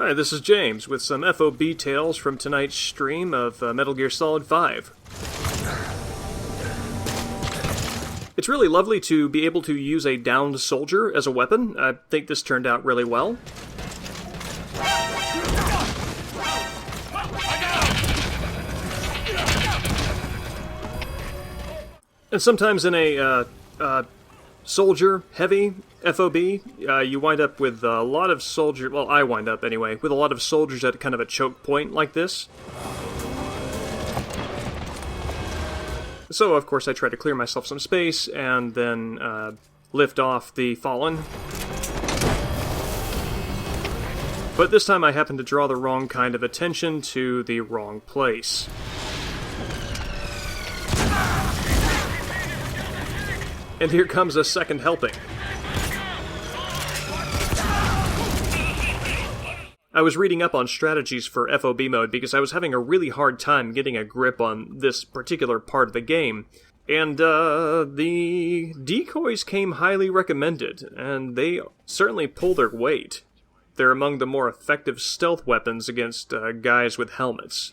Hi, this is James with some FOB Tales from tonight's stream of Metal Gear Solid 5. It's really lovely to be able to use a downed soldier as a weapon. I think this turned out really well. And sometimes in a soldier-heavy FOB, you wind up with a lot of soldiers, well, I wind up anyway, with a lot of soldiers at kind of a choke point like this. So, of course, I try to clear myself some space, and then lift off the Fallen. But this time I happened to draw the wrong kind of attention to the wrong place. And here comes a second helping. I was reading up on strategies for FOB mode because I was having a really hard time getting a grip on this particular part of the game. And the decoys came highly recommended, and they certainly pull their weight. They're among the more effective stealth weapons against guys with helmets.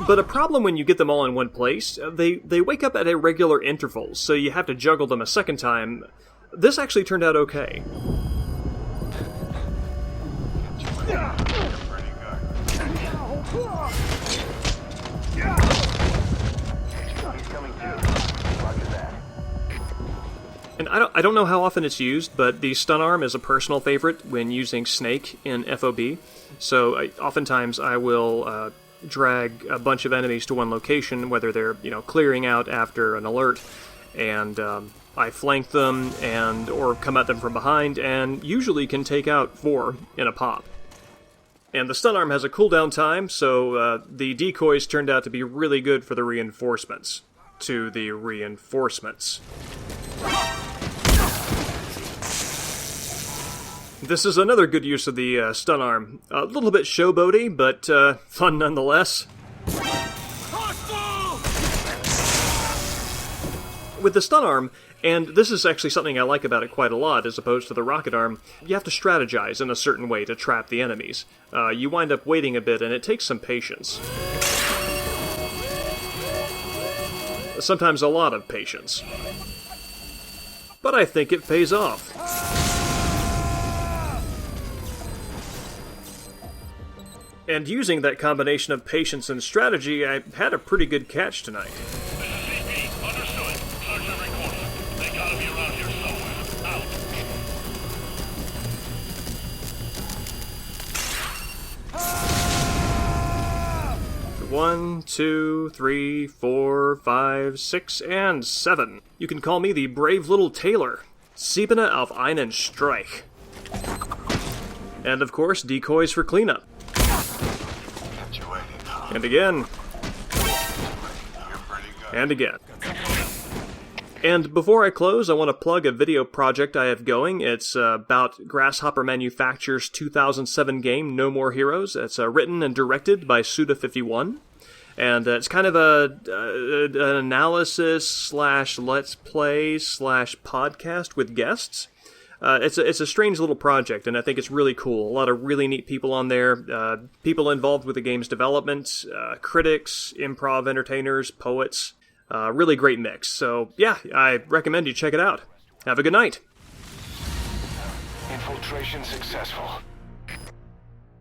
But a problem when you get them all in one place, they wake up at irregular intervals, so you have to juggle them a second time. This actually turned out okay. And I don't know how often it's used, but the stun arm is a personal favorite when using Snake in FOB. So oftentimes I will drag a bunch of enemies to one location, whether they're, clearing out after an alert, and I flank them or come at them from behind, and usually can take out 4 in a pop. And the stun arm has a cooldown time, so the decoys turned out to be really good for the reinforcements. To the reinforcements. This is another good use of the stun arm. A little bit showboaty, but fun nonetheless. With the stun arm, and this is actually something I like about it quite a lot as opposed to the rocket arm, you have to strategize in a certain way to trap the enemies. You wind up waiting a bit, and it takes some patience. Sometimes a lot of patience. But I think it pays off. And using that combination of patience and strategy, I had a pretty good catch tonight. CP, understood. Search every corner. They gotta be around here somewhere. Out. 1, 2, 3, 4, 5, 6, and 7. You can call me the brave little tailor. Siebene auf einen Streich. And of course, decoys for cleanup. And again. And again. And before I close, I want to plug a video project I have going. It's about Grasshopper Manufacture's 2007 game, No More Heroes. It's written and directed by Suda51. And it's kind of an analysis slash let's play slash podcast with guests. It's a strange little project, and I think it's really cool. A lot of really neat people on there, people involved with the game's development, critics, improv entertainers, poets. Really great mix. So, yeah, I recommend you check it out. Have a good night. Infiltration successful.